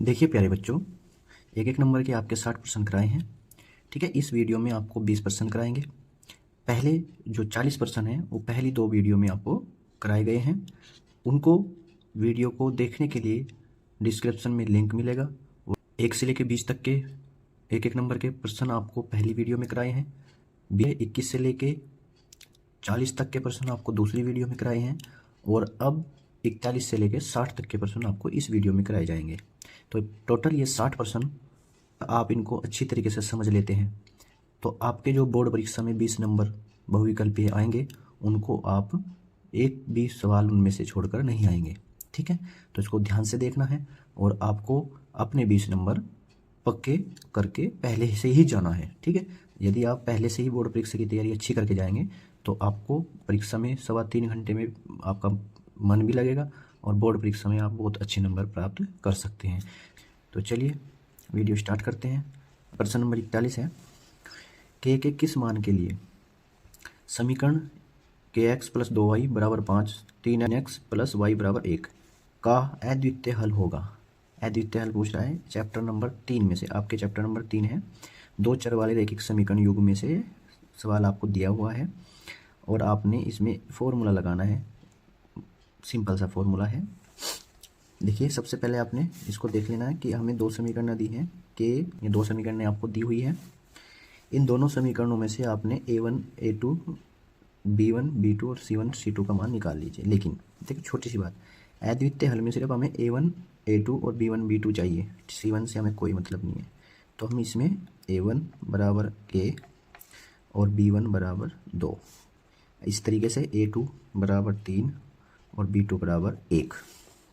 देखिए प्यारे बच्चों, एक एक नंबर के आपके 60% कराए हैं। ठीक है, इस वीडियो में आपको 20% कराएंगे। पहले जो 40% हैं वो पहली 2 वीडियो में आपको कराए गए हैं। उनको वीडियो को देखने के लिए डिस्क्रिप्शन में लिंक मिलेगा। 1 से लेकर 20 तक के एक एक नंबर के प्रश्न आपको पहली वीडियो में कराए हैं। 21 से लेके 40 तक के प्रश्न आपको दूसरी वीडियो में कराए हैं और अब 41 से लेकर 60 तक के प्रश्न आपको इस वीडियो में कराए जाएंगे। तो टोटल ये 60% आप इनको अच्छी तरीके से समझ लेते हैं तो आपके जो बोर्ड परीक्षा में 20 नंबर बहुविकल्पीय आएंगे उनको आप एक भी सवाल उनमें से छोड़कर नहीं आएंगे। ठीक है, तो इसको ध्यान से देखना है और आपको अपने 20 नंबर पक्के करके पहले से ही जाना है। ठीक है, यदि आप पहले से ही बोर्ड परीक्षा की तैयारी अच्छी करके जाएंगे तो आपको परीक्षा में 3.25 घंटे में आपका मन भी लगेगा और बोर्ड परीक्षा में आप बहुत अच्छे नंबर प्राप्त कर सकते हैं। तो चलिए वीडियो स्टार्ट करते हैं। प्रश्न नंबर 41 है, के किस मान के लिए समीकरण kx + 2y = 5 3x + y = 1 का अद्वितीय हल होगा। अद्वितीय हल पूछ रहा है चैप्टर नंबर 3 में से, आपके चैप्टर नंबर 3 है, 2 चर वाले रैखिक समीकरण युग में से सवाल आपको दिया हुआ है और आपने इसमें फॉर्मूला लगाना है। सिंपल सा फॉर्मूला है। देखिए सबसे पहले आपने इसको देख लेना है कि हमें 2 समीकरण दी हैं कि ये 2 समीकरण आपको दी हुई है। इन दोनों समीकरणों में से आपने a1 a2 b1 b2 और c1 c2 का मान निकाल लीजिए। लेकिन देखिए छोटी सी बात, अद्वितीय हल में सिर्फ हमें a1 a2 और b1 b2 चाहिए, c1 से हमें कोई मतलब नहीं है। तो हम इसमें a1 = a और b1 = 2, इस तरीके से a2 = 3 और b2 = 1।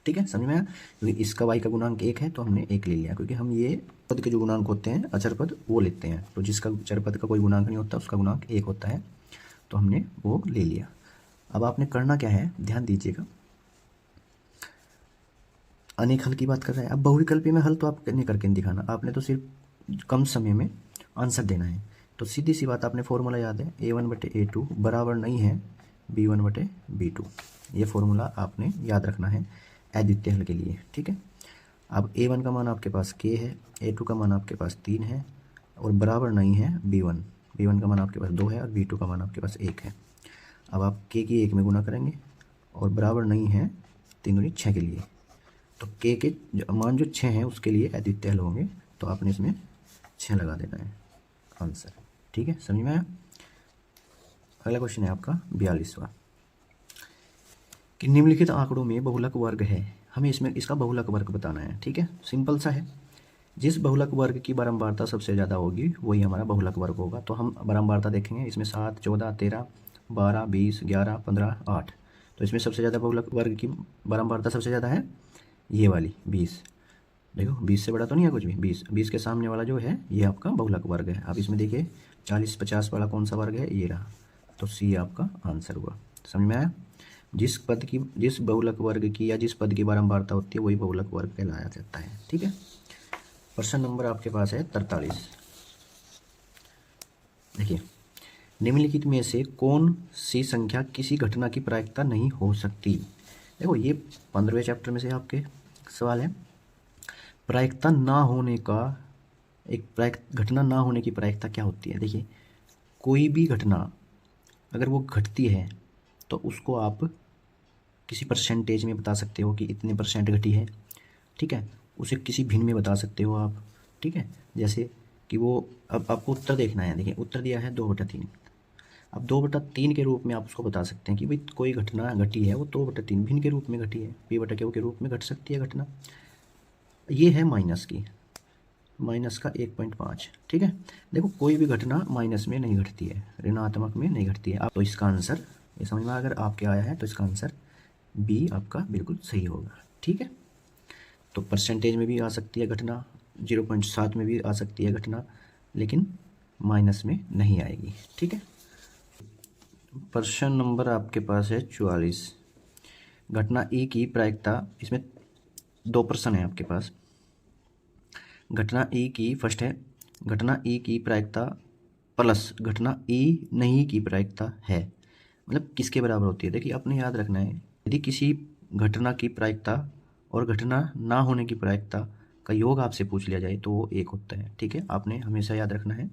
ठीक है, समझ में आया? क्योंकि इसका y का गुणांक 1 है तो हमने 1 ले लिया, क्योंकि हम ये पद के जो गुणांक होते हैं अचर पद वो लेते हैं। तो जिसका चर पद का कोई गुणांक नहीं होता उसका गुणांक 1 होता है, तो हमने वो ले लिया। अब आपने करना क्या है, ध्यान दीजिएगा। अनेक हल की बात कर रहा है। अब बहुविकल्पी में हल तो आप नहीं करके दिखाना, आपने तो सिर्फ कम समय में आंसर देना है। तो सीधी सी बात, आपने फॉर्मूला याद है, a1/a2 बराबर नहीं है b1/b2। ये फॉर्मूला आपने याद रखना है अद्वितीय हल के लिए। ठीक है, अब a1 का मान आपके पास k है, a2 का मान आपके पास 3 है और बराबर नहीं है b1 का मान आपके पास 2 है और b2 का मान आपके पास 1 है। अब आप k की 1 में गुना करेंगे और बराबर नहीं है 3 दूनी 6 के लिए, तो k के मान जो 6 हैं उसके लिए अद्वितीय हल होंगे, तो आपने इसमें 6 लगा देना है आंसर। ठीक है, समझ में आया? अगला क्वेश्चन है आपका 42वां, कि निम्नलिखित आंकड़ों में बहुलक वर्ग है, हमें इसमें इसका बहुलक वर्ग बताना है। ठीक है, सिंपल सा है, जिस बहुलक वर्ग की बारंबारता सबसे ज़्यादा होगी वही हमारा बहुलक वर्ग होगा। तो हम बारंबारता देखेंगे, इसमें 7 14 13 12 20 11 15 8, तो इसमें सबसे ज़्यादा बहुलक वर्ग की बारंबारता सबसे ज़्यादा है ये वाली 20। देखो 20 से बड़ा तो नहीं है कुछ भी, 20 के सामने वाला जो है ये आपका बहुलक वर्ग है। अब इसमें देखिए 40 50 वाला कौन सा वर्ग है, ये रहा, तो सी आपका आंसर हुआ। समझ में आया? जिस बहुलक वर्ग की या जिस पद की बारंबारता होती है वही बहुलक वर्ग कहलाया जाता है। ठीक है, प्रश्न नंबर आपके पास है 43। देखिए, निम्नलिखित में से कौन सी संख्या किसी घटना की प्रायिकता नहीं हो सकती। देखो ये 15वें चैप्टर में से आपके सवाल है। प्रायिकता ना होने का घटना ना होने की प्रायिकता क्या होती है। देखिए कोई भी घटना अगर वो घटती है तो उसको आप किसी परसेंटेज में बता सकते हो कि इतने % घटी है। ठीक है, उसे किसी भिन्न में बता सकते हो आप। ठीक है, जैसे कि वो, अब आपको उत्तर देखना है। देखिए उत्तर दिया है 2/3। अब 2/3 के रूप में आप उसको बता सकते हैं कि भाई कोई घटना घटी है वो 2/3 भिन्न के रूप में घटी है, p/q के रूप में घट सकती है घटना। ये है माइनस का 1.5। ठीक है, देखो कोई भी घटना माइनस में नहीं घटती है, ऋणात्मक में नहीं घटती है। आप तो इसका आंसर ये समझ में अगर आपके आया है तो इसका आंसर बी आपका बिल्कुल सही होगा। ठीक है, तो परसेंटेज में भी आ सकती है घटना, 0.7 में भी आ सकती है घटना, लेकिन माइनस में नहीं आएगी। ठीक है, प्रश्न नंबर आपके पास है 44। घटना ई की प्रायिकता, इसमें 2 प्रश्न है आपके पास। घटना ई की फर्स्ट है, घटना ई की प्रायिकता प्लस घटना ई नहीं की प्रायिकता है, मतलब किसके बराबर होती है। देखिए आपने याद रखना है, यदि किसी घटना की प्रायिकता और घटना ना होने की प्रायिकता का योग आपसे पूछ लिया जाए तो वो 1 होता है। ठीक है, आपने हमेशा याद रखना है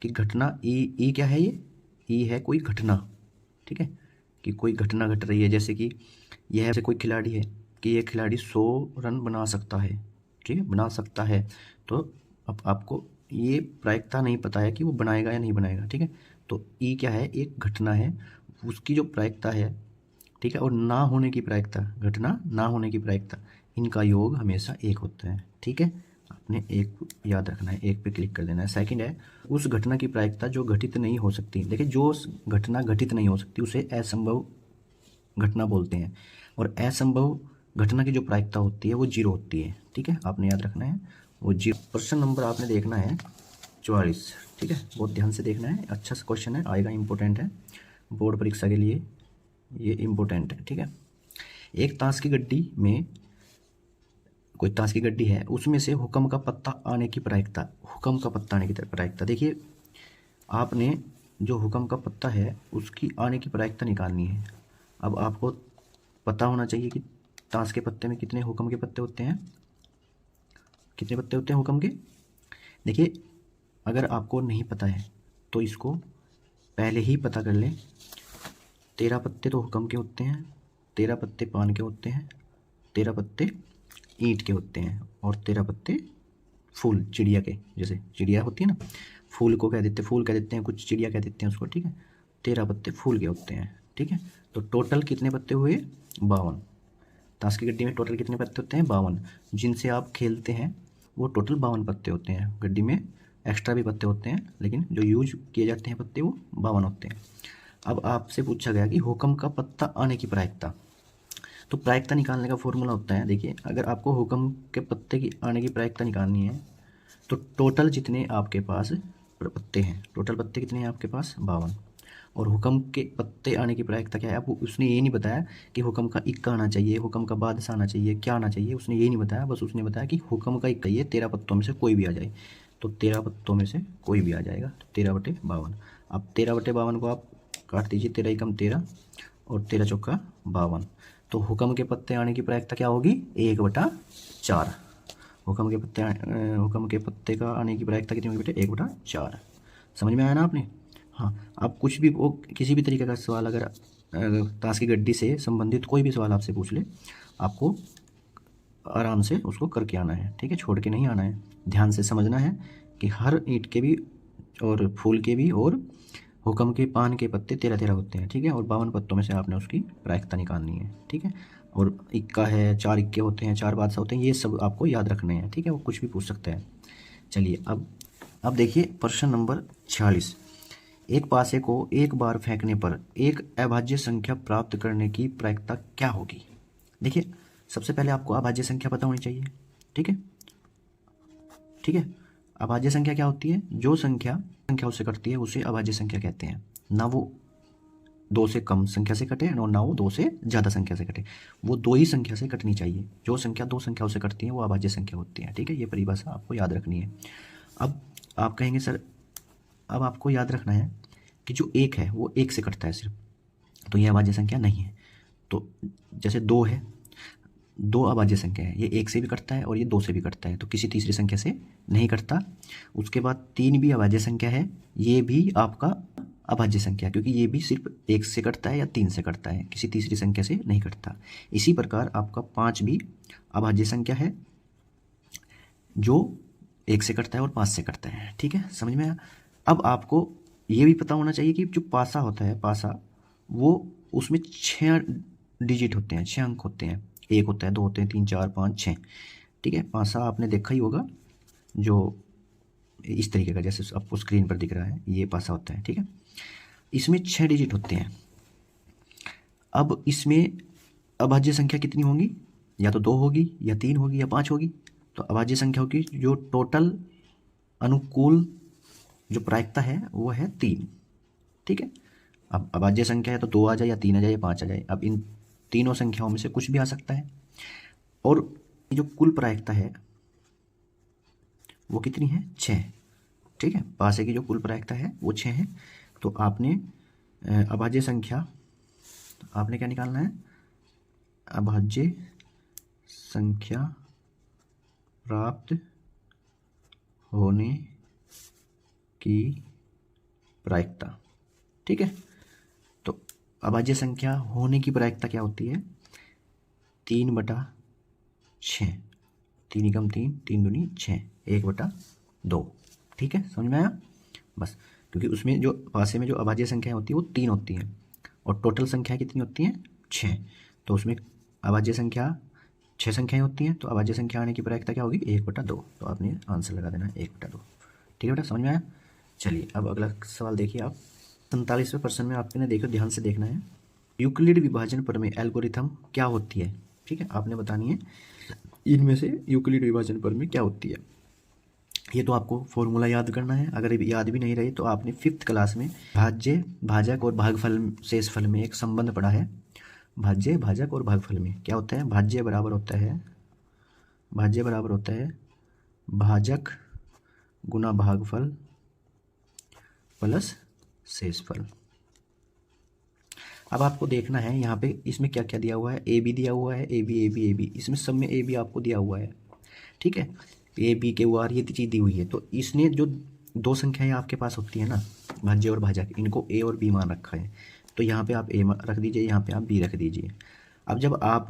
कि घटना ई क्या है, ये ई है कोई घटना। ठीक है, कि कोई घटना घट रही है, जैसे कि यह कोई खिलाड़ी है कि यह खिलाड़ी 100 रन बना सकता है। ठीक है, बना सकता है, तो अब आपको ये प्रायिकता नहीं पता है कि वो बनाएगा या नहीं बनाएगा। ठीक है, तो ई क्या है, एक घटना है, उसकी जो प्रायिकता है, ठीक है, और ना होने की प्रायिकता, घटना ना होने की प्रायिकता, इनका योग हमेशा 1 होता है। ठीक है, आपने 1 याद रखना है, 1 पे क्लिक कर देना है। सेकंड है उस घटना की प्रायिकता जो घटित नहीं हो सकती। देखिए, जो घटना घटित नहीं हो सकती उसे असंभव घटना बोलते हैं, और असंभव घटना की जो प्रायिकता होती है वो 0 होती है। ठीक है, आपने याद रखना है वो 0। प्रश्न नंबर आपने देखना है 44। ठीक है, बहुत ध्यान से देखना है, अच्छा सा क्वेश्चन है, आएगा, इंपॉर्टेंट है बोर्ड परीक्षा के लिए, ये इम्पोर्टेंट है। ठीक है, एक ताश की गड्डी में, कोई ताश की गड्डी है, उसमें से हुक्म का पत्ता आने की प्रायिकता, हुक्म का पत्ता आने की प्रायिकता, देखिए आपने जो हुक्म का पत्ता है उसकी आने की प्रायिकता निकालनी है। अब आपको पता होना चाहिए कि ताश के पत्ते में कितने हुक्म के पत्ते होते हैं, कितने पत्ते होते हैं हुक्म के। देखिए, अगर आपको नहीं पता है तो इसको पहले ही पता कर लें। 13 पत्ते तो हुक्म के होते हैं, 13 पत्ते पान के होते हैं, 13 पत्ते ईंट के होते हैं, और 13 पत्ते फूल चिड़िया के, जैसे चिड़िया होती है ना, फूल को कह देते, फूल कह देते हैं, कुछ चिड़िया कह देते हैं उसको। ठीक है, 13 पत्ते फूल के होते हैं। ठीक है, तो टोटल कितने पत्ते हुए, 52। ताश की गड्डी में टोटल कितने पत्ते होते हैं, 52। जिनसे आप खेलते हैं वो टोटल 52 पत्ते होते हैं। गड्डी में एक्स्ट्रा भी पत्ते होते हैं, लेकिन जो यूज किए जाते हैं पत्ते वो 52 होते हैं। अब आपसे पूछा गया कि हुक्म का पत्ता आने की प्रायिकता, तो प्रायिकता निकालने का फॉर्मूला होता है, देखिए अगर आपको हुक्म के पत्ते की आने की प्रायिकता निकालनी है तो टोटल जितने आपके पास पत्ते हैं, टोटल पत्ते कितने हैं आपके पास, 52, और हुक्म के पत्ते आने की प्रायिकता क्या है, अब उसने ये नहीं बताया कि हुक्म का इक्का आना चाहिए, हुक्म का बादशाह आना चाहिए, क्या आना चाहिए, उसने ये नहीं बताया, बस उसने बताया कि हुक्म का इक्का, ये 13 पत्तों में से कोई भी आ जाए, तो 13 पत्तों में से कोई भी आ जाएगा, तो 13/52। अब 13/52 को आप काट दीजिए, 13 एकम 13 और 13 चौका 52, तो हुक्म के पत्ते आने की प्रायिकता क्या होगी, 1/4। हुक्म के पत्ते का आने की प्रायिकता कितनी होगी बेटे, 1/4। समझ में आया ना आपने। हाँ, आप कुछ भी वो किसी भी तरीके का सवाल अगर ताश की गड्डी से संबंधित कोई भी सवाल आपसे पूछ ले, आपको आराम से उसको करके आना है। ठीक है, छोड़ के नहीं आना है, ध्यान से समझना है कि हर ईंट के भी और फूल के भी और हुक्म के पान के पत्ते 13-13 होते हैं। ठीक है, और 52 पत्तों में से आपने उसकी प्रायिकता निकालनी है। ठीक है, और इक्का है, 4 इक्के होते हैं, 4 बादशाह होते हैं, ये सब आपको याद रखने हैं। ठीक है, वो कुछ भी पूछ सकते हैं। चलिए अब देखिए प्रश्न नंबर 46। एक पासे को एक बार फेंकने पर एक अभाज्य संख्या प्राप्त करने की प्रायिकता क्या होगी। देखिए, सबसे पहले आपको अभाज्य संख्या पता होनी चाहिए। ठीक है, ठीक है, अभाज्य संख्या क्या होती है, जो संख्या उससे कटती है उसे अभाज्य संख्या कहते हैं। ना वो 2 से कम संख्या से कटे और ना वो 2 से ज़्यादा संख्या से कटे, वो 2 ही संख्या से कटनी चाहिए। जो संख्या 2 संख्याओं से कटती है वो अभाज्य संख्या होती है। ठीक है, ये परिभाषा आपको याद रखनी है। अब आप कहेंगे सर, अब आपको याद रखना है कि जो 1 है वो 1 से कटता है सिर्फ, तो ये अभाज्य संख्या नहीं है। तो जैसे 2 है, 2 अभाज्य संख्या है, ये 1 से भी कटता है और ये 2 से भी कटता है, तो किसी तीसरी संख्या से नहीं कटता। उसके बाद 3 भी अभाज्य संख्या है, ये भी आपका अभाज्य संख्या, क्योंकि ये भी सिर्फ 1 से कटता है या 3 से कटता है, किसी तीसरी संख्या से नहीं कटता। इसी प्रकार आपका 5 भी अभाज्य संख्या है, जो 1 से कटता है और 5 से कटता है। ठीक है, समझ में आया। अब आपको ये भी पता होना चाहिए कि जो पासा होता है, पासा वो उसमें 6 डिजिट होते हैं, 6 अंक होते हैं, 1 होता है, 2 होते हैं, 3 4 5 6। ठीक है, पासा आपने देखा ही होगा, जो इस तरीके का जैसे आपको स्क्रीन पर दिख रहा है, ये पासा होता है। ठीक है, इसमें 6 डिजिट होते हैं। अब इसमें अभाज्य संख्या कितनी होंगी, या तो 2 होगी या 3 होगी या 5 होगी। तो अभाज्य संख्या होगी जो टोटल अनुकूल जो प्रायिकता है वो है 3। ठीक है, अब अभाज्य संख्या है तो 2 आ जाए या 3 आ जाए या 5 आ जाए, अब इन तीनों संख्याओं में से कुछ भी आ सकता है। और जो कुल प्रायिकता है वो कितनी है, 6। ठीक है, पासे की जो कुल प्रायिकता है वो 6 है। तो आपने अभाज्य संख्या, आपने क्या निकालना है, अभाज्य संख्या प्राप्त होने की प्रायिकता। ठीक है, तो अभाज्य संख्या होने की प्रायिकता क्या होती है? 3/6, 3 एकम 3, 3 दूनी 6, 1/2। ठीक है, समझ में आया? बस, क्योंकि उसमें जो पासे में जो अभाज्य संख्याएं होती है वो 3 होती हैं और टोटल संख्या कितनी होती हैं? 6। तो उसमें अभाज्य संख्या 6 संख्याएं होती हैं, तो अभाज्य संख्या आने की प्रायिकता क्या होगी? 1/2। तो आपने आंसर लगा देना है 1/2। ठीक है बेटा, समझ में आया? चलिए अब अगला सवाल देखिए आप। 47वें प्रश्न में आपने देखो, ध्यान से देखना है। यूक्लिड विभाजन प्रमेय एल्गोरिथम क्या होती है? ठीक है, आपने बतानी है इनमें से यूक्लिड विभाजन प्रमेय क्या होती है। ये तो आपको फॉर्मूला याद करना है। अगर याद भी नहीं रहे तो आपने 5th क्लास में भाज्य, भाजक और भागफल, शेषफल में एक संबंध पढ़ा है। भाज्य, भाजक और भागफल में क्या होता है? भाज्य बराबर होता है भाजक गुना भागफल प्लस शेषफल। अब आपको देखना है यहाँ पे इसमें क्या क्या दिया हुआ है। ए बी दिया हुआ है, A B A B A B, इसमें सब में ए बी आपको दिया हुआ है। ठीक है, ए बी के वार ये चीज़ दी हुई है। तो इसने जो दो संख्याएं आपके पास होती है ना, भाज्य और भाजक, इनको ए और बी मान रखा है। तो यहाँ पे आप ए रख दीजिए, यहाँ पे आप बी रख दीजिए। अब जब आप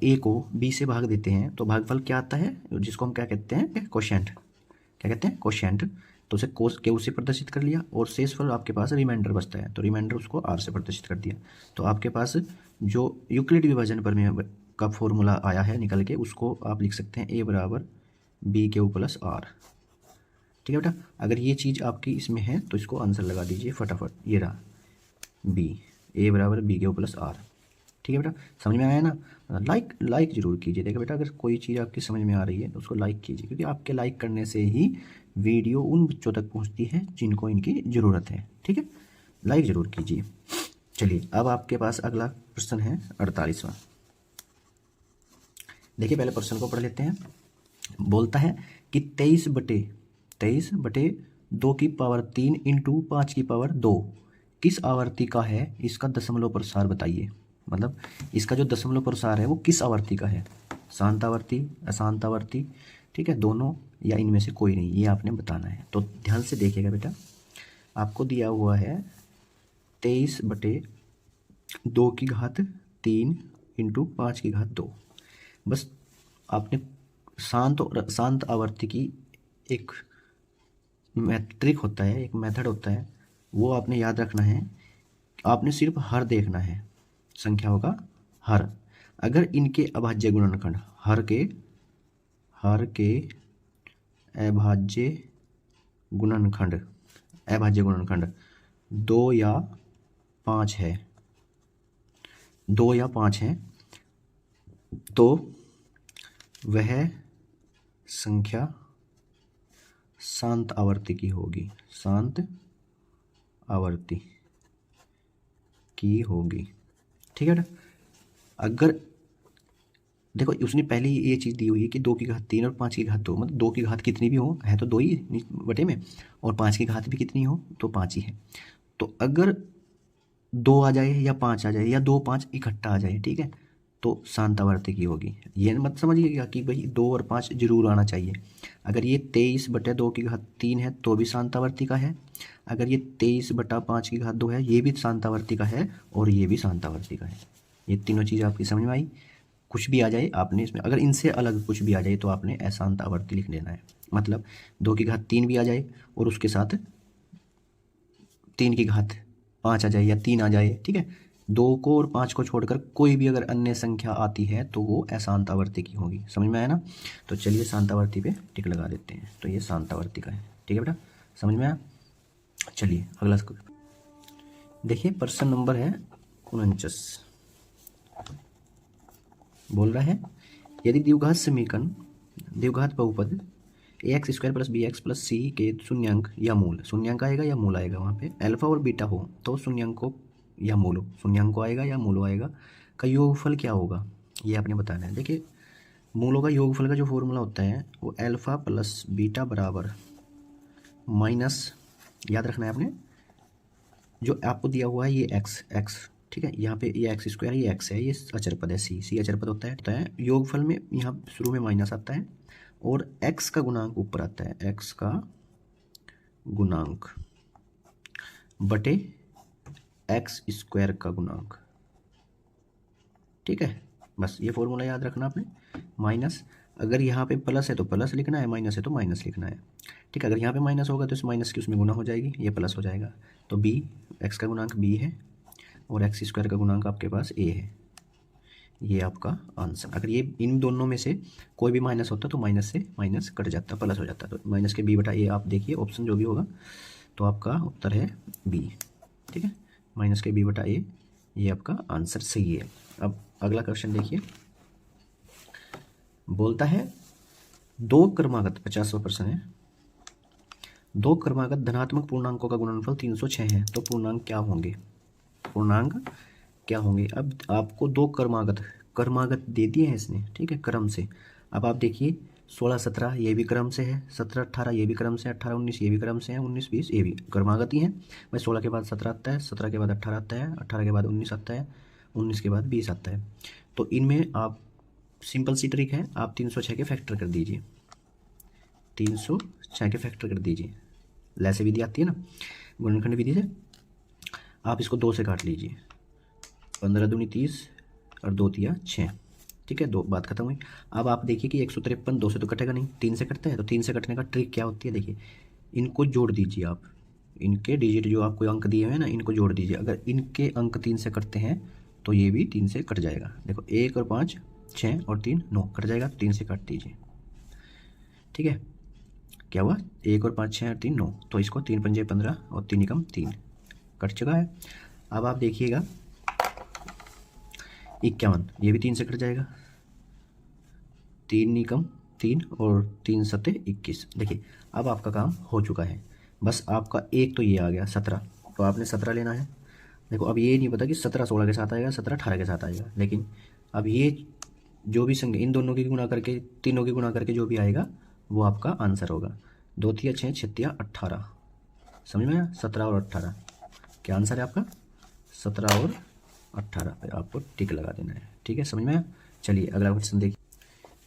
ए को बी से भाग देते हैं तो भागफल क्या आता है, जिसको हम क्या कहते हैं? कोशेंट। क्या कहते हैं? कोशेंट। तो उसे कोस के से प्रदर्शित कर लिया और शेषफल आपके पास रिमाइंडर बचता है, तो रिमाइंडर उसको आर से प्रदर्शित कर दिया। तो आपके पास जो यूक्लिड विभाजन प्रमेय का फॉर्मूला आया है निकल के, उसको आप लिख सकते हैं ए बराबर बी क्यू प्लस आर। ठीक है बेटा, अगर ये चीज़ आपकी इसमें है तो इसको आंसर लगा दीजिए फटाफट। ये रहा बी, ए बराबर बी क्यू प्लस आर। ठीक है बेटा, समझ में आया ना? लाइक जरूर कीजिए। देखो बेटा, अगर कोई चीज़ आपकी समझ में आ रही है तो उसको लाइक कीजिए, क्योंकि आपके लाइक करने से ही वीडियो उन बच्चों तक पहुंचती है जिनको इनकी ज़रूरत है। ठीक है, लाइक ज़रूर कीजिए। चलिए अब आपके पास अगला प्रश्न है 48वां। देखिए पहले प्रश्न को पढ़ लेते हैं। बोलता है कि 23/2 की पावर 3 इंटू 5 की पावर 2 किस आवर्ती का है? इसका दशमलव प्रसार बताइए। मतलब इसका जो दशमलव प्रसार है वो किस आवर्ती का है? शांत आवर्ती, अशांत आवर्ती, ठीक है, दोनों या इनमें से कोई नहीं, ये आपने बताना है। तो ध्यान से देखिएगा बेटा, आपको दिया हुआ है 23/2 की घात 3 इंटू 5 की घात 2। बस आपने शांत और अशांत आवर्ती की एक मैट्रिक होता है, एक मेथड होता है, वो आपने याद रखना है। आपने सिर्फ हर देखना है, संख्याओं का हर। अगर इनके अभाज्य गुणनखंड, हर के अभाज्य गुणनखंड 2 या 5 है, 2 या 5 है, तो वह संख्या शांत आवर्ती की होगी, शांत आवर्ती की होगी। ठीक है बेटा, अगर देखो उसने पहले ये चीज़ दी हुई है कि 2 की घात 3 और 5 की घात 2, मतलब 2 की घात कितनी भी हो, है तो 2 ही बटे में, और 5 की घात भी कितनी हो तो 5 ही है। तो अगर 2 आ जाए या 5 आ जाए या 2 5 इकट्ठा आ जाए, ठीक है, तो शांत आवर्ती की होगी। ये मत समझिएगा कि भाई 2 और 5 जरूर आना चाहिए। अगर ये 23/2 की घात 3 है तो भी शांत आवर्ती का है। अगर ये 23/5 की घात 2 है, ये भी शांत आवर्ती का है, और ये भी शांत आवर्ती का है। ये तीनों चीज़ आपकी समझ में आई? कुछ भी आ जाए आपने इसमें, अगर इनसे अलग कुछ भी आ जाए तो आपने अशांत आवर्ती लिख लेना है। मतलब 2 की घात 3 भी आ जाए और उसके साथ 3 की घात 5 आ जाए या 3 आ जाए, ठीक है, 2 को और 5 को छोड़कर कोई भी अगर अन्य संख्या आती है तो वो अशांत आवर्ती की होगी। समझ में आया ना? तो चलिए शांत आवर्ती पे टिक लगा देते हैं। तो ये शांत आवर्ती का है। ठीक है बेटा, समझ में आया? चलिए अगला देखिए, प्रश्न नंबर है 49। बोल रहा है यदि द्विघात समीकरण, द्विघात बहुपद ax² + bx + c के शून्यांक या मूल, शून्यांक आएगा या मूल आएगा, वहाँ पे अल्फा और बीटा हो तो शून्यांकों या मूल, शून्यांकों आएगा या मूल आएगा, का योगफल क्या होगा, ये आपने बताना है। देखिए मूलों का योगफल का जो फॉर्मूला होता है वो अल्फा प्लस बीटा बराबर माइनस, याद रखना है आपने, जो आपको दिया हुआ है ये x ठीक है। यहाँ पे ये एक्स स्क्वायर, ये एक्स है, ये अचर पद है, सी अचर पद होता है। योगफल में यहाँ शुरू में माइनस आता है और एक्स का गुणांक ऊपर आता है, एक्स का गुणांक बटे एक्स स्क्वायर का गुणांक। ठीक है, बस ये फॉर्मूला याद रखना आपने। माइनस, अगर यहाँ पे प्लस है तो प्लस लिखना है, माइनस है तो माइनस लिखना है। ठीक है, अगर यहाँ पे माइनस होगा तो इस माइनस की उसमें गुना हो जाएगी, ये प्लस हो जाएगा। तो बी, एक्स का गुणांक बी है और एक्स स्क्वायर का गुणांक आपके पास ए है। ये आपका आंसर। अगर ये इन दोनों में से कोई भी माइनस होता तो माइनस से माइनस कट जाता, प्लस हो जाता। तो माइनस के बी बटा ए आप देखिए ऑप्शन जो भी होगा, तो आपका उत्तर है बी। ठीक है, माइनस के बी बटा ए, ये आपका आंसर सही है। अब अगला क्वेश्चन देखिए, बोलता है दो क्रमागत 50% है, दो क्रमागत धनात्मक पूर्णांकों का गुणनफल 306 है, तो पूर्णांक क्या होंगे, पूर्णांक क्या होंगे। अब आपको दो क्रमागत दे दिए हैं इसने, ठीक है, क्रम से। अब आप देखिए 16 17 ये भी क्रम से है, 17 18 ये भी क्रम से, 18 19 ये भी क्रम से है, 19 20 ये भी क्रमागत ही है। भाई 16 के बाद 17 आता है, 17 के बाद 18 आता है, 18 के बाद 19 आता है, 19 के बाद 20 आता है। तो इनमें आप सिंपल सी ट्रिक है, आप 306 के फैक्टर कर दीजिए, 306 के फैक्टर कर दीजिए। लैसे विधि आती है ना, गुणनखंड विधि से। आप इसको 2 से काट लीजिए, 15 दूनी 30 और 2 तिया 6। ठीक है, दो, बात खत्म हुई। अब आप देखिए कि 153 2 से तो कटेगा नहीं, 3 से कटता है। तो 3 से कटने का ट्रिक क्या होती है, देखिए इनको जोड़ दीजिए आप, इनके डिजिट जो आपको अंक दिए हुए हैं ना, इनको जोड़ दीजिए। अगर इनके अंक 3 से कटते हैं तो ये भी 3 से कट जाएगा। देखो 1 और 5 6 और 3 9 कट जाएगा, 3 से काट दीजिए। ठीक है, क्या हुआ, 1 और 5 6 और 3 9, तो इसको 3 पंजे 15 और 3 एकम 3 कट चुका है। अब आप देखिएगा 51, ये भी 3 से कट जाएगा, 3 एकम 3 और 3 सत्ते 21। देखिए अब आपका काम हो चुका है। बस आपका एक तो ये आ गया 17, तो आपने 17 लेना है। देखो अब ये नहीं पता कि 17 16 के साथ आएगा, 17 18 के साथ आएगा, लेकिन अब ये जो भी संख्या इन दोनों की गुणा करके, तीनों की गुणा करके जो भी आएगा वो आपका आंसर होगा। 2 तिया 6 6 तिया 18, समझ में आया, 17 और 18 क्या आंसर है आपका, 17 और 18 पे आपको टिक लगा देना है। ठीक है, समझ में आया। चलिए अगला क्वेश्चन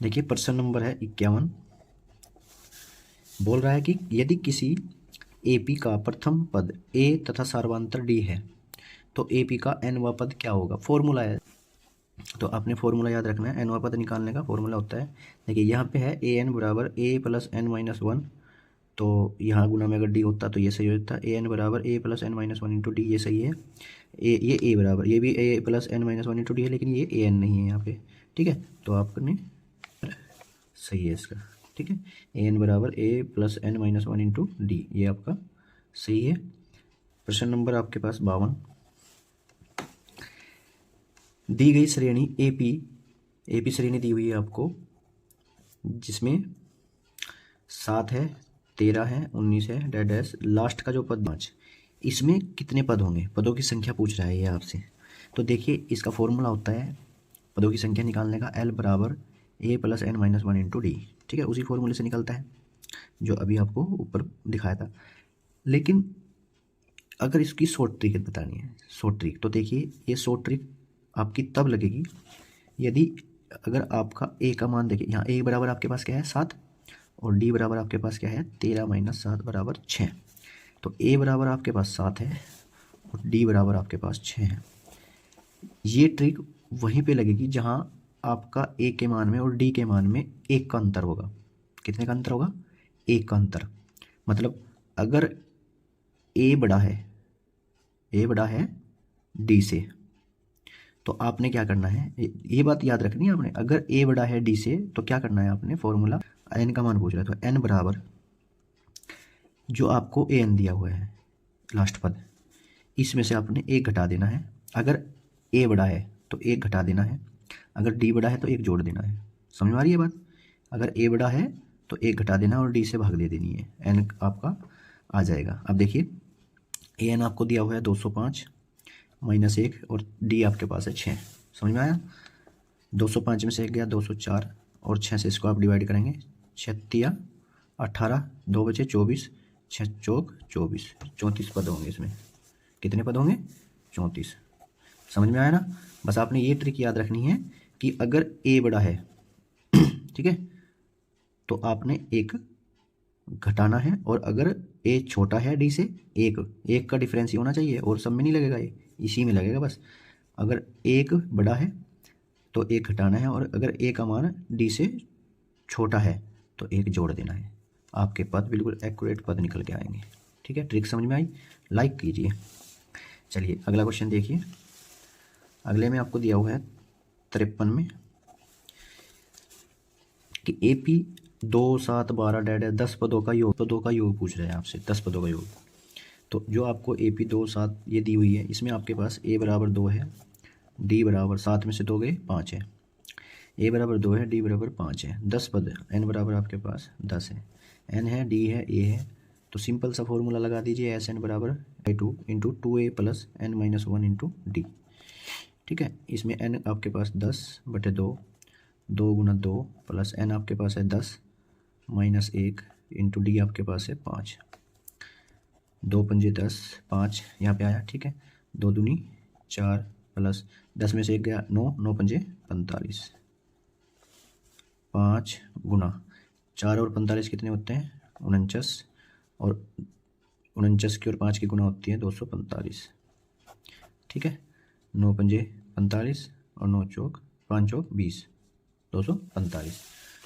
देखिए प्रश्न नंबर है 51। बोल रहा है कि यदि किसी एपी का प्रथम पद ए तथा सार्वंतर डी है तो एपी का एनवा पद क्या होगा। फॉर्मूला है, तो आपने फॉर्मूला याद रखना है। एनवा पद निकालने का फॉर्मूला होता है, देखिए यहाँ पे है ए एन बराबर ए प्लस एन माइनस 1, तो यहाँ गुना में अगर डी होता तो ये सही होता। ए एन बराबर A plus N minus 1 into D, ये सही है। ये ए बराबर, ये भी A plus N minus 1 into D है, लेकिन ये ए एन नहीं है यहाँ पे। ठीक है, तो आपने सही है इसका। ठीक है, ए एन बराबर A plus N minus 1 into D, ये आपका सही है। प्रश्न नंबर आपके पास 52। दी गई श्रेणी एपी श्रेणी दी हुई है आपको, जिसमें 7 है, 13 है, 19 है, डैश लास्ट का जो पद 5, इसमें कितने पद होंगे, पदों की संख्या पूछ रहा है ये आपसे। तो देखिए इसका फॉर्मूला होता है पदों की संख्या निकालने का, एल बराबर A plus N minus 1 into D. ठीक है, उसी फॉर्मूले से निकलता है जो अभी आपको ऊपर दिखाया था। लेकिन अगर इसकी शॉर्ट ट्रिक बतानी है, शॉर्ट ट्रिक, तो देखिए ये शॉर्ट ट्रिक आपकी तब लगेगी यदि अगर आपका ए का मान देखिए, यहाँ ए बराबर आपके पास क्या है 7 और डी बराबर आपके पास क्या है 13 माइनस 7 बराबर 6। तो ए बराबर आपके पास 7 है और डी बराबर आपके पास 6 है। ये ट्रिक वहीं पे लगेगी जहाँ आपका ए के मान में और डी के मान में 1 का अंतर होगा। कितने का अंतर होगा, 1 का अंतर। मतलब अगर ए बड़ा है डी से, तो आपने क्या करना है, ये बात याद रखनी है आपने। अगर ए बड़ा है डी से तो क्या करना है आपने, फॉर्मूला एन का मान पूछ रहा है तो एन बराबर जो आपको ए एन दिया हुआ है लास्ट पद, इसमें से आपने 1 घटा देना है। अगर ए बड़ा है तो 1 घटा देना है, अगर डी बड़ा है तो 1 जोड़ देना है। समझ में आ रही है बात। अगर ए बड़ा है तो 1 घटा देना और डी से भाग दे देनी है, एन आपका आ जाएगा। अब देखिए ए एन आपको दिया हुआ है 205 माइनस 1 और डी आपके पास है 6। समझ में आया। 205 में से 1 गया 204 और 6 से इसको आप डिवाइड करेंगे, 6 तिया 18, 2 बचे 24, 6 चौक 24, 34 पद होंगे इसमें। कितने पद होंगे, 34। समझ में आया ना। बस आपने ये ट्रिक याद रखनी है कि अगर ए बड़ा है ठीक है, तो आपने एक घटाना है, और अगर ए छोटा है डी से, एक एक का डिफरेंस ही होना चाहिए, और सब में नहीं लगेगा, ये इसी में लगेगा बस। अगर एक बड़ा है तो एक घटाना है, और अगर ए का मान डी से छोटा है तो एक जोड़ देना है। आपके पद बिल्कुल एक्यूरेट पद निकल के आएंगे। ठीक है, ट्रिक समझ में आई? लाइक कीजिए। चलिए अगला क्वेश्चन देखिए। अगले में आपको दिया हुआ है 53 में कि ए पी 2 7 12 डैड है 10 पदों का योग पूछ रहे हैं आपसे, 10 पदों का योग। तो जो आपको ए पी 2 7 ये दी हुई है, इसमें आपके पास ए बराबर 2 है, डी बराबर 7 में से 2 गए 5 है, ए बराबर 2 है, डी बराबर 5 है, 10 पद, एन बराबर आपके पास 10 है, एन है, डी है, ए है। तो सिंपल सा फॉर्मूला लगा दीजिए, एस एन बराबर two into 2a plus N minus 1 into D. ठीक है, इसमें एन आपके पास 10/2, 2 गुना 2 प्लस एन आपके पास है 10 माइनस 1 इंटू डी आपके पास है 5, 2 पंजे 10, 5 यहाँ पे आया। ठीक है, 2 दूनी 4 प्लस 10 में से 1 गया 9, 9 पंजे 45, 5 गुना 4 और 45 कितने होते हैं 49, और 49 की और 5 की गुना होती है 245। ठीक है, 9 पंजे 45 और 9 चौक 5 चौक 20, 245।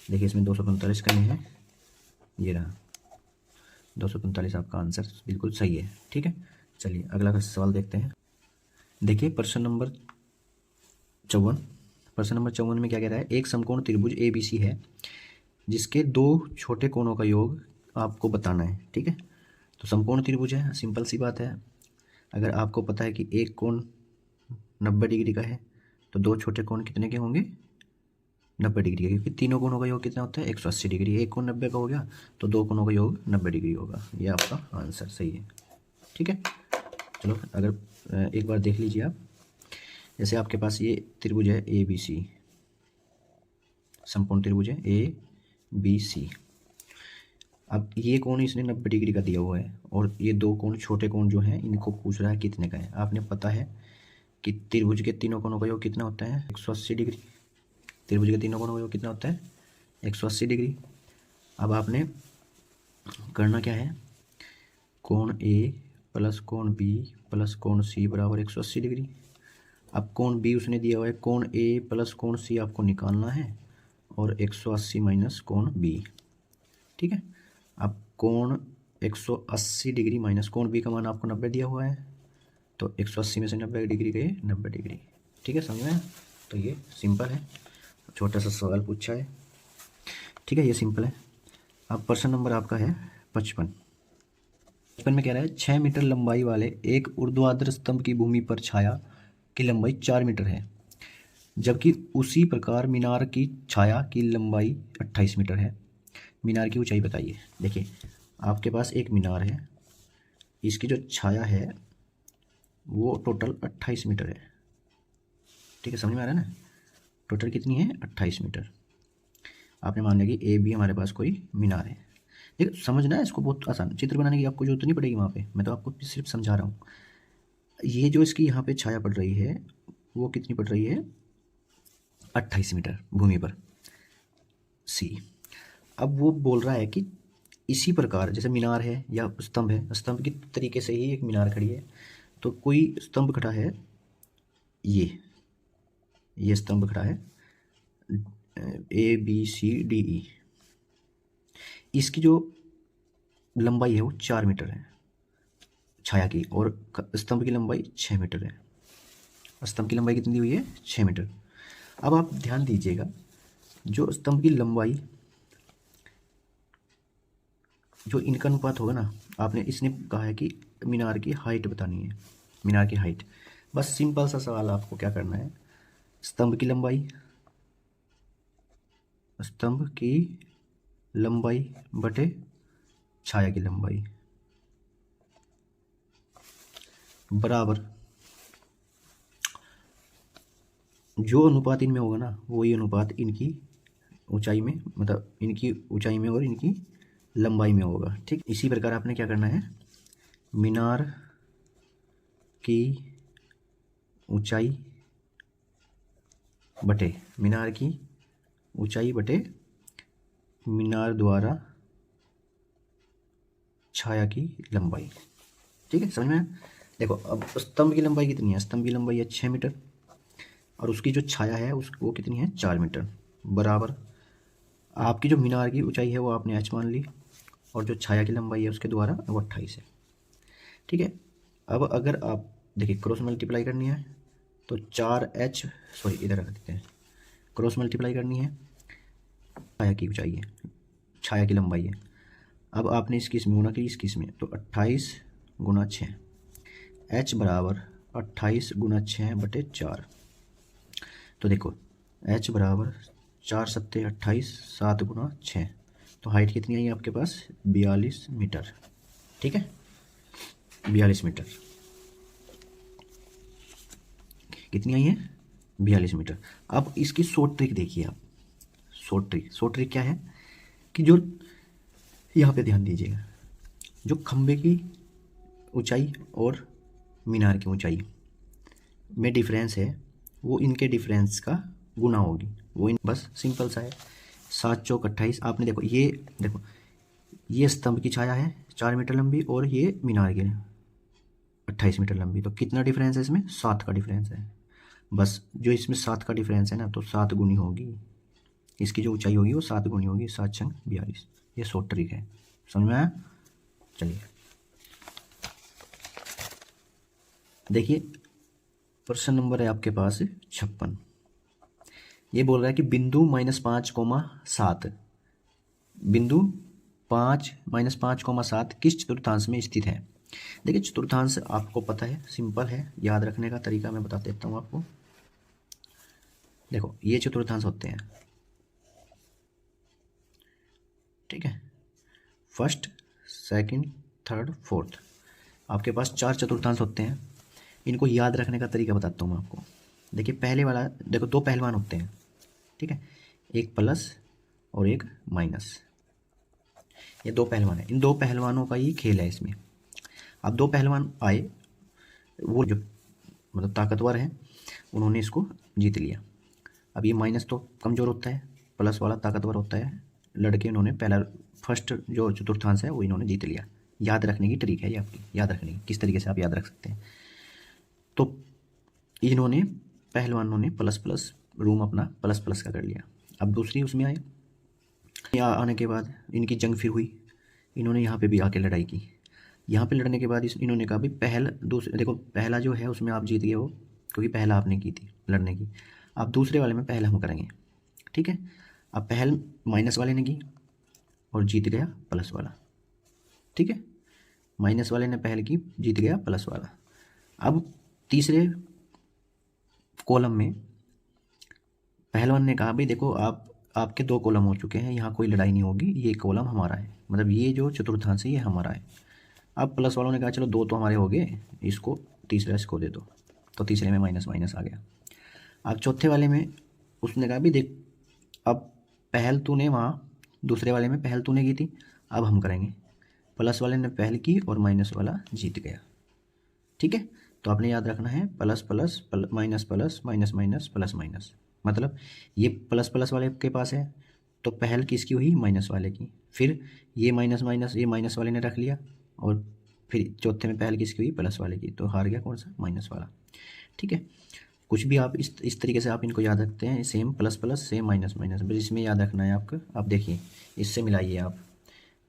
देखिए इसमें 245 कहीं है, ये रहा 245 आपका आंसर बिल्कुल सही है। ठीक है, चलिए अगला का सवाल देखते हैं। देखिए प्रश्न नंबर 54, प्रश्न नंबर 54 में क्या कह रहा है, एक समकोण त्रिभुज ए बी सी है जिसके 2 छोटे कोणों का योग आपको बताना है। ठीक है, तो समकोण त्रिभुज है, सिंपल सी बात है। अगर आपको पता है कि एक कोण 90 डिग्री का है तो 2 छोटे कोण कितने के होंगे 90 डिग्री का, क्योंकि तीनों कोणों का योग कितना होता है 180 डिग्री। एक कोण 90 का हो गया तो 2 कोणों का योग 90 डिग्री होगा। ये आपका आंसर सही है। ठीक है, चलो अगर एक बार देख लीजिए आप, जैसे आपके पास ये त्रिभुज है ए बी सी, समकोण त्रिभुज है ए बी सी। अब ये कोण इसने 90 डिग्री का दिया हुआ है, और ये 2 कोण छोटे कोण जो हैं इनको पूछ रहा है कितने का है। आपने पता है कि त्रिभुज के तीनों कोणों का योग कितना होता है 180 डिग्री। त्रिभुज के तीनों कोणों का योग कितना होता है 180 डिग्री। अब आपने करना क्या है, कोण ए प्लस कोण बी प्लस कोण सी बराबर 180 डिग्री। अब कोण बी उसने दिया हुआ है, कोण ए प्लस कोण सी आपको निकालना है, और 180 माइनस कोण बी। ठीक है, अब कोण 180 डिग्री माइनस कोण बी का मान आपको 90 दिया हुआ है, तो 180 में से 90 डिग्री गए 90 डिग्री। ठीक है, समझ में? तो ये सिंपल है, छोटा सा सवाल पूछा है। ठीक है, ये सिंपल है। अब प्रश्न नंबर आपका है 55। 55 में कह रहा है 6 मीटर लंबाई वाले एक ऊर्ध्वाधर स्तंभ की भूमि पर छाया की लंबाई 4 मीटर है, जबकि उसी प्रकार मीनार की छाया की लंबाई 28 मीटर है। मीनार की ऊंचाई बताइए। देखिए आपके पास एक मीनार है, इसकी जो छाया है वो टोटल 28 मीटर है। ठीक है, समझ में आ रहा है ना, टोटल कितनी है 28 मीटर। आपने मान लिया कि ए बी हमारे पास कोई मीनार है। देखिए समझना है इसको, बहुत आसान, चित्र बनाने की आपको जरूरत नहीं पड़ेगी वहाँ पे, मैं तो आपको सिर्फ समझा रहा हूँ। ये जो इसकी यहाँ पे छाया पड़ रही है वो कितनी पड़ रही है 28 मीटर भूमि पर सी। अब वो बोल रहा है कि इसी प्रकार जैसे मीनार है या स्तंभ है, स्तंभ की तरीके से ही एक मीनार खड़ी है, तो कोई स्तंभ खड़ा है, ये स्तंभ खड़ा है A B C D E, इसकी जो लंबाई है वो 4 मीटर है छाया की, और स्तंभ की लंबाई 6 मीटर है। स्तंभ की लंबाई कितनी दी हुई है 6 मीटर। अब आप ध्यान दीजिएगा, जो स्तंभ की लंबाई, जो इनका अनुपात होगा ना, आपने इसने कहा है कि मीनार की हाइट बतानी है, मीनार की हाइट। बस सिंपल सा सवाल आपको क्या करना है, स्तंभ की लंबाई बटे छाया की लंबाई बराबर जो अनुपात इनमें होगा ना, वही अनुपात इनकी ऊंचाई में, मतलब इनकी ऊंचाई में और इनकी लंबाई में होगा। ठीक, इसी प्रकार आपने क्या करना है, मीनार की ऊंचाई बटे मीनार की ऊंचाई बटे मीनार द्वारा छाया की लंबाई। ठीक है, समझ में आया? देखो अब स्तंभ की लंबाई कितनी है, स्तंभ की लंबाई है 6 मीटर और उसकी जो छाया है वो कितनी है 4 मीटर, बराबर आपकी जो मीनार की ऊंचाई है वो आपने h मान ली और जो छाया की लंबाई है उसके द्वारा वो 28 है। ठीक है, अब अगर आप देखिए क्रॉस मल्टीप्लाई करनी है तो 4h, सॉरी इधर रख देते हैं, क्रॉस मल्टीप्लाई करनी है, छाया की ऊंचाई है, छाया की लंबाई है। अब आपने इस केस में गुना की इस केस में, तो 28 गुना 6, h बराबर 28 गुना 6 बटे 4। तो देखो h बराबर 4 सत्ते 28, 7 गुना 6, तो हाइट कितनी आई आपके पास 42 मीटर। ठीक है, 42 मीटर कितनी आई है 42 मीटर। अब इसकी शॉर्ट ट्रिक देखिए आप, शॉर्ट ट्रिक क्या है कि जो यहाँ पे ध्यान दीजिएगा, जो खंबे की ऊंचाई और मीनार की ऊंचाई में डिफरेंस है वो इनके डिफरेंस का गुना होगी, वो बस सिंपल सा है। 7 चौक 28, आपने देखो ये स्तंभ की छाया है 4 मीटर लंबी और ये मीनार की 28 मीटर लंबी, तो कितना डिफरेंस है इसमें 7 का डिफरेंस है। बस जो इसमें 7 का डिफरेंस है ना, तो 7 गुनी होगी, इसकी जो ऊंचाई होगी वो 7 गुनी होगी, 7 छंग 42। ये शॉर्ट ट्रिक है, समझ में आया? चलिए देखिए प्रश्न नंबर है आपके पास 56। ये बोल रहा है कि बिंदु -5,7, बिंदु 5 -5,7 किस चतुर्थांश में स्थित है। देखिए चतुर्थांश आपको पता है, सिंपल है, याद रखने का तरीका मैं बता देता हूँ आपको। देखो ये चतुर्थांश होते हैं, ठीक है, फर्स्ट सेकंड थर्ड फोर्थ, आपके पास 4 चतुर्थांश होते हैं। इनको याद रखने का तरीका बताता हूँ मैं आपको। देखिए पहले वाला, देखो 2 पहलवान होते हैं, ठीक है, एक प्लस और एक माइनस, ये 2 पहलवान है, इन 2 पहलवानों का ही खेल है इसमें। अब 2 पहलवान आए, वो जो मतलब ताकतवर हैं उन्होंने इसको जीत लिया। अब ये माइनस तो कमज़ोर होता है, प्लस वाला ताकतवर होता है, लड़के इन्होंने पहला फर्स्ट जो चतुर्थांश है वो इन्होंने जीत लिया। याद रखने की ट्रिक है ये आपकी, याद रखने की किस तरीके से आप याद रख सकते हैं। तो इन्होंने पहलवानों ने प्लस प्लस रूम अपना प्लस प्लस का कर लिया। अब दूसरी उसमें आए, यहाँ आने के बाद इनकी जंग फिर हुई, इन्होंने यहाँ पे भी आके लड़ाई की। यहाँ पे लड़ने के बाद इन्होंने कहा भी दूसरे, देखो पहला जो है उसमें आप जीत गए हो क्योंकि पहला आपने की थी लड़ने की, अब दूसरे वाले में पहला हम करेंगे, ठीक है। अब पहल माइनस वाले ने की और जीत गया प्लस वाला, ठीक है, माइनस वाले ने पहल की जीत गया प्लस वाला। अब तीसरे कॉलम में पहलवान ने कहा भाई देखो आपके 2 कॉलम हो चुके हैं, यहाँ कोई लड़ाई नहीं होगी, ये कॉलम हमारा है, मतलब ये जो चतुर्थांश है ये हमारा है। अब प्लस वालों ने कहा चलो 2 तो हमारे हो गए, इसको तीसरा इसको दे दो, तो तीसरे में माइनस माइनस आ गया। अब चौथे वाले में उसने कहा भी देख अब पहल तूने वहाँ दूसरे वाले में पहल तूने की थी, अब हम करेंगे, प्लस वाले ने पहल की और माइनस वाला जीत गया, ठीक है। तो आपने याद रखना है plus plus minus plus minus minus plus minus, मतलब ये प्लस प्लस वाले के पास है तो पहल किसकी हुई माइनस वाले की, फिर ये माइनस माइनस ये माइनस वाले ने रख लिया और फिर चौथे में पहल किसकी हुई प्लस वाले की, तो हार गया कौन सा माइनस वाला, ठीक है। कुछ भी आप इस तरीके से आप इनको याद रखते हैं, same plus plus same minus minus, बस इसमें याद रखना है आपको। आप देखिए इससे मिलाइए आप,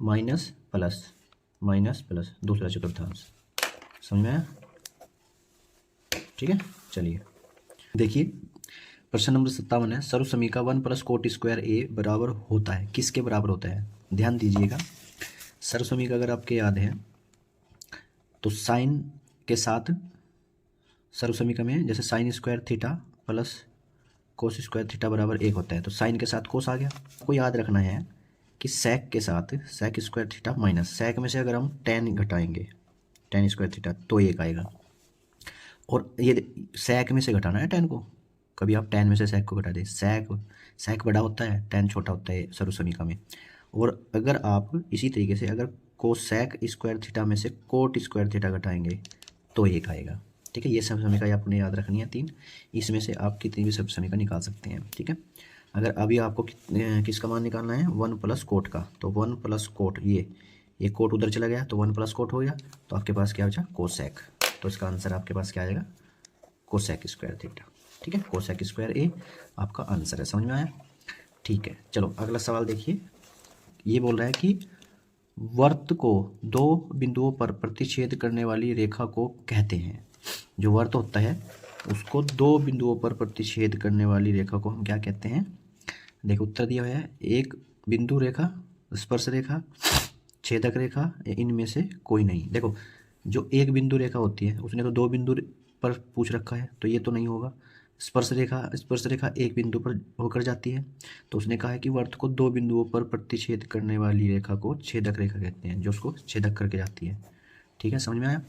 माइनस प्लस दूसरा चतुर्थांश, समझ में आया, ठीक है। चलिए देखिए प्रश्न नंबर 57 है, सर्व समीका 1 + कोट स्क्वायर ए बराबर होता है, किसके बराबर होता है, ध्यान दीजिएगा। सर्व समीका अगर आपके याद है तो साइन के साथ सर्व समीका में जैसे sine square theta plus cos square theta बराबर 1 होता है, तो साइन के साथ कोस आ गया। आपको याद रखना है कि सेक के साथ sec square theta minus sec में से अगर हम टेन घटाएंगे टेन स्क्वायर थीटा तो 1 आएगा, और ये सेक में से घटाना है टेन को, कभी आप टेन में से सेक को घटा दें, सेक बड़ा होता है टेन छोटा होता है सर्व समीका में। और अगर आप इसी तरीके से अगर कोसेक स्क्वायर थीटा में से कोट स्क्वायर थीटा घटाएंगे तो 1 आएगा, ठीक है। ये सब समीकरण आपने याद रखनी है 3, इसमें से आप कितनी भी सब समीकरण निकाल सकते हैं। ठीक है। अगर अभी आपको किसका मान निकालना है, 1 प्लस कोट का, तो 1 प्लस कोट, ये कोट उधर चला गया तो 1 प्लस कोट हो गया, तो आपके पास क्या बचा, कोसेक। तो इसका आंसर आपके पास क्या आएगा, कोसेक स्क्वायर थीटा। ठीक है, कोसेक स्क्वायर ए आपका आंसर है। समझ में आया? ठीक है, चलो अगला सवाल देखिए। ये बोल रहा है कि वर्त को 2 बिंदुओं पर प्रतिच्छेद करने वाली रेखा को कहते हैं। जो वर्त होता है उसको 2 बिंदुओं पर प्रतिच्छेद करने वाली रेखा को हम क्या कहते हैं। देखो उत्तर दिया हुआ है, एक बिंदु रेखा, स्पर्श रेखा, छेदक रेखा, इनमें से कोई नहीं। देखो जो एक बिंदु रेखा होती है उसने तो 2 बिंदु पर पूछ रखा है, तो ये तो नहीं होगा। स्पर्श रेखा एक बिंदु पर होकर जाती है, तो उसने कहा है कि वर्त को 2 बिंदुओं पर प्रतिच्छेद करने वाली रेखा को छेदक रेखा कहते हैं, जो उसको छेदक करके जाती है। ठीक है, समझ में आया?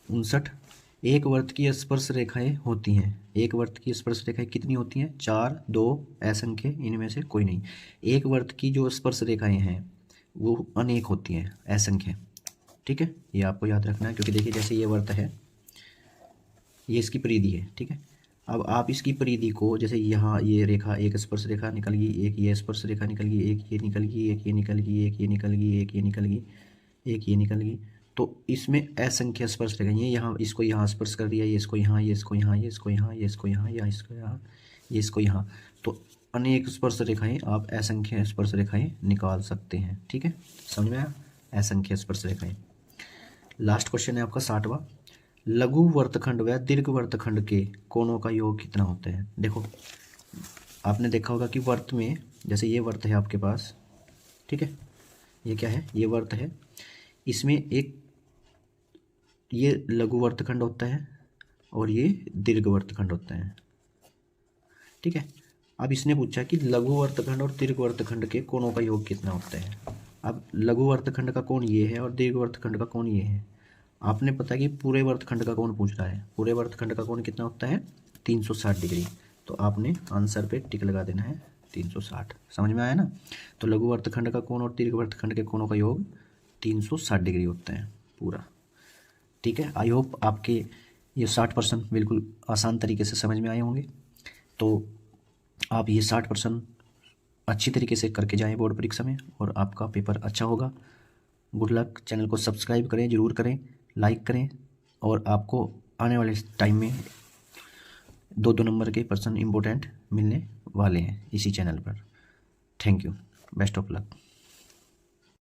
59, एक वर्त की स्पर्श रेखाएं होती हैं। एक वर्त की स्पर्श रेखाएं कितनी होती हैं, 4, 2, असंख्य, इनमें से कोई नहीं। एक वर्त की जो स्पर्श रेखाएं हैं वो अनेक होती हैं, असंख्य। ठीक है, ये आपको याद रखना है, क्योंकि देखिए जैसे ये वर्त है, ये इसकी परिधि है। ठीक है, अब आप इसकी परिधि को, जैसे यहाँ ये रेखा, एक स्पर्श रेखा निकल गई, एक ये स्पर्श रेखा निकल गई, एक ये निकल गई, एक ये निकल गई, एक ये निकल गई, एक ये निकल गई, एक ये निकल गई, तो इसमें असंख्य स्पर्श रेखा, ये यहाँ इसको यहाँ स्पर्श कर दिया, ये इसको यहाँ, ये इसको यहाँ, ये इसको यहाँ, ये इसको यहाँ, या इसको यहाँ, ये इसको यहाँ, तो अनेक स्पर्श रेखाएं, आप असंख्य स्पर्श रेखाएं निकाल सकते हैं। ठीक है, समझ में आया? असंख्य स्पर्श रेखाएं। लास्ट क्वेश्चन है आपका 60वां। लघु वर्तखंड व दीर्घ वर्तखंड के कोणों का योग कितना होता है। देखो आपने देखा होगा कि वर्त में, जैसे ये वर्त है आपके पास, ठीक है, ये क्या है, ये वर्त है, इसमें एक ये लघु वर्तखंड होता है और ये दीर्घ वर्तखंड होता है। ठीक है, अब इसने पूछा कि लघु वर्तखंड और दीर्घ वर्तखंड के कोणों का योग कितना होता है। अब लघु वर्तखंड का कोण ये है और दीर्घ वर्तखंड का कोण ये है। आपने पता कि पूरे वर्तखंड का कोण पूछ रहा है, पूरे वर्तखंड का कोण कितना होता है, 360 डिग्री। तो आपने आंसर पे टिक लगा देना है 360। समझ में आया ना? तो लघु वर्तखंड का कोण और दीर्घ वर्तखंड के कोणों का योग 360 डिग्री होता है पूरा। ठीक है, आई होप आपके ये 60% बिल्कुल आसान तरीके से समझ में आए होंगे। तो आप ये 60% अच्छी तरीके से करके जाएं बोर्ड परीक्षा में, और आपका पेपर अच्छा होगा। Good luck. चैनल को सब्सक्राइब करें, ज़रूर करें, लाइक करें, और आपको आने वाले टाइम में 2-2 नंबर के प्रश्न इम्पोर्टेंट मिलने वाले हैं इसी चैनल पर। Thank you, best of luck.